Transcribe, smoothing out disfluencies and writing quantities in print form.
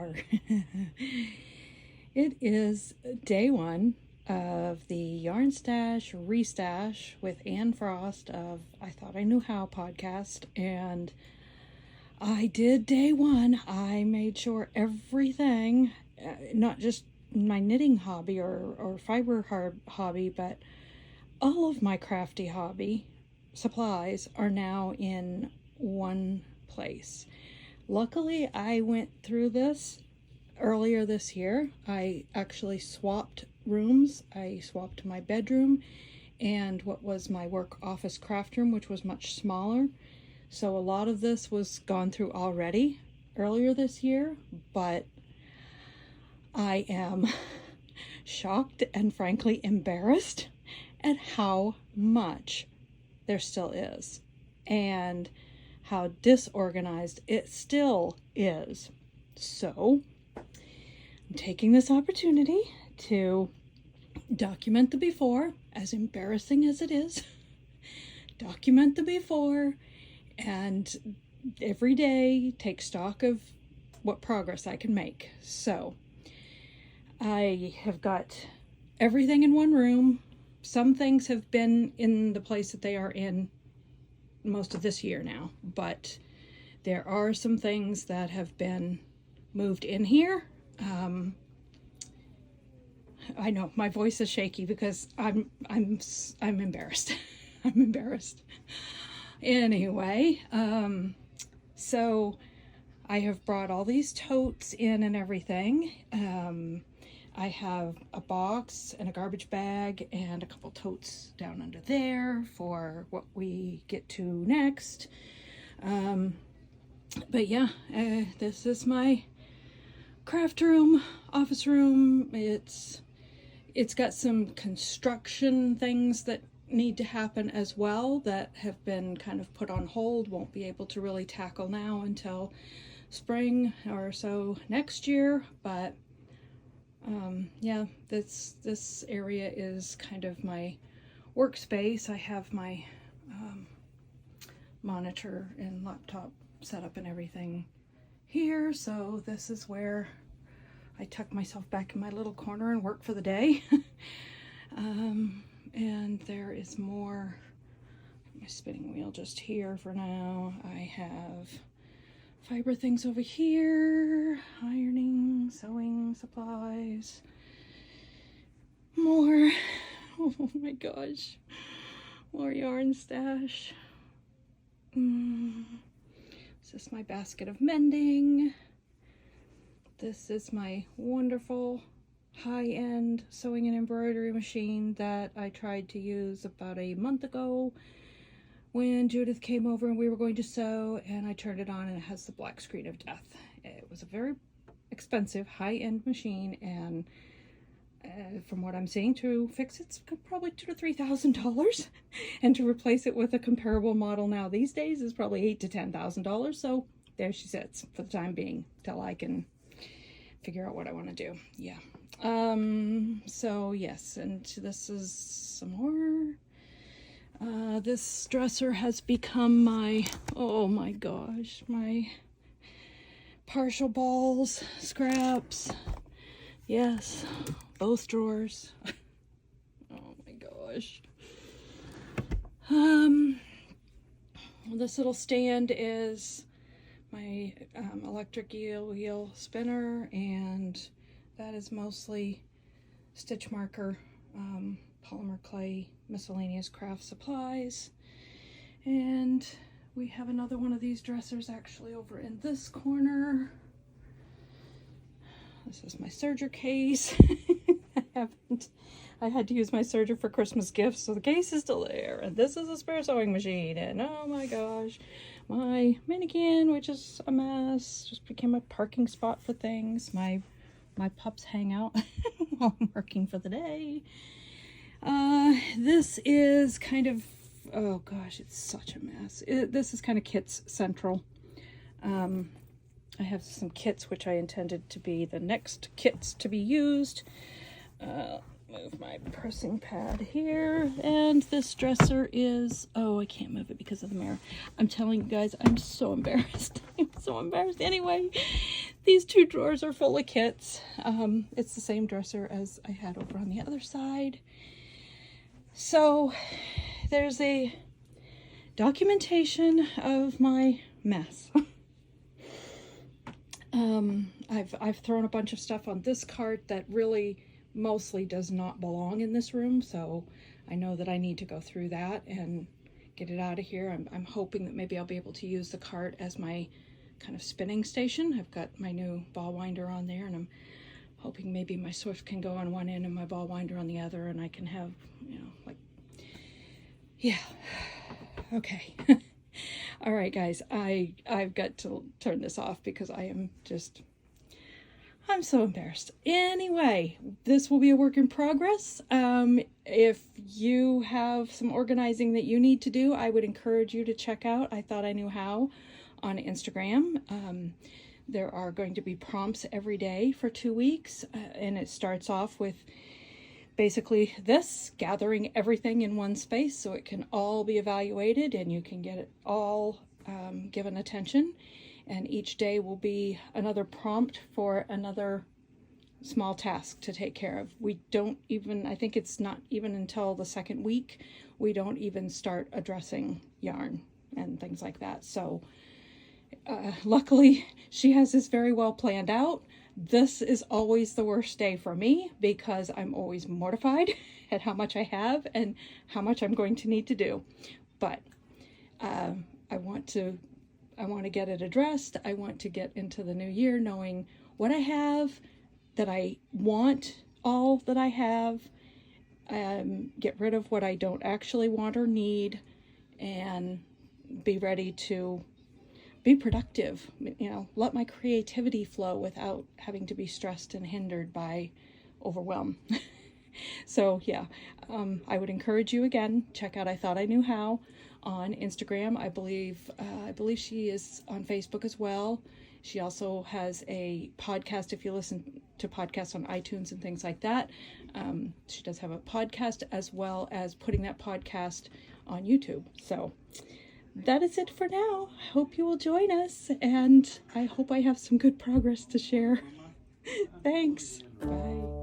are. It is day one of the Yarn Stash Restash with Anne Frost of I Thought I Knew How podcast, and I did day one. I made sure everything, not just my knitting hobby or fiber hobby, but all of my crafty hobby supplies are now in one place. Luckily, I went through this earlier this year. I actually swapped rooms. I swapped my bedroom and what was my work office craft room, which was much smaller. So a lot of this was gone through already earlier this year, but I am shocked and frankly embarrassed at how much there still is and how disorganized it still is. So I'm taking this opportunity to document the before, as embarrassing as it is. Document the before, and every day take stock of what progress I can make. So I have got everything in one room. Some things have been in the place that they are in most of this year now, but there are some things that have been moved in here. I know my voice is shaky because I'm embarrassed. I'm embarrassed. Anyway, so I have brought all these totes in and everything. I have a box and a garbage bag and a couple totes down under there for what we get to next. But yeah, this is my craft room, office room. It's got some construction things that need to happen as well that have been kind of put on hold. Won't be able to really tackle now until spring or so next year, but yeah, this area is kind of my workspace. I have my monitor and laptop set up and everything here, so this is where I tuck myself back in my little corner and work for the day. And there is more. My spinning wheel just here for now. I have fiber things over here, ironing, sewing supplies, more, oh my gosh, more yarn stash. This is my basket of mending. This is my wonderful high-end sewing and embroidery machine that I tried to use about a month ago when Judith came over and we were going to sew, and I turned it on and it has the black screen of death. It was a very expensive high-end machine, and from what I'm seeing, to fix it's probably $2,000 to $3,000, and to replace it with a comparable model now these days is probably $8,000 to $10,000. So there she sits for the time being till I can figure out what I want to do. Yeah. So yes, and this is some more. This dresser has become my, oh my gosh, my partial balls, scraps. Yes, both drawers. Oh my gosh. This little stand is my electric wheel spinner, and that is mostly stitch marker, polymer clay, miscellaneous craft supplies. And we have another one of these dressers actually over in this corner. This is my serger case. I had to use my serger for Christmas gifts, so the case is still there. And this is a spare sewing machine, and oh my gosh, my mannequin, which is a mess, just became a parking spot for things. My pups hang out while I'm working for the day. This is kind of, oh gosh, it's such a mess. This is kind of kits central. I have some kits which I intended to be the next kits to be used. move my pressing pad here. And this dresser is, oh, I can't move it because of the mirror. I'm telling you guys, I'm so embarrassed. I'm so embarrassed. Anyway, these two drawers are full of kits. It's the same dresser as I had over on the other side. So there's a documentation of my mess. I've thrown a bunch of stuff on this cart that really mostly does not belong in this room, so I know that I need to go through that and get it out of here. I'm hoping that maybe I'll be able to use the cart as my kind of spinning station. I've got my new ball winder on there, and I'm hoping maybe my Swift can go on one end and my ball winder on the other, and I can have, you know, like, yeah, okay. All right, guys, I've got to turn this off because I'm so embarrassed. Anyway, this will be a work in progress. If you have some organizing that you need to do, I would encourage you to check out I Thought I Knew How on Instagram. There are going to be prompts every day for 2 weeks, and it starts off with basically this, gathering everything in one space so it can all be evaluated and you can get it all given attention. And each day will be another prompt for another small task to take care of. We don't even, I think it's not even until the second week, we don't even start addressing yarn and things like that. So luckily she has this very well planned out. This is always the worst day for me because I'm always mortified at how much I have and how much I'm going to need to do. But I want to get it addressed. I want to get into the new year knowing what I have, that I want all that I have, get rid of what I don't actually want or need, and be ready to be productive, you know, let my creativity flow without having to be stressed and hindered by overwhelm. So yeah, I would encourage you again, check out I Thought I Knew How on Instagram. I believe she is on Facebook as well. She also has a podcast. If you listen to podcasts on iTunes and things like that, she does have a podcast as well as putting that podcast on YouTube. So that is it for now. I hope you will join us, and I hope I have some good progress to share. Thanks. Bye.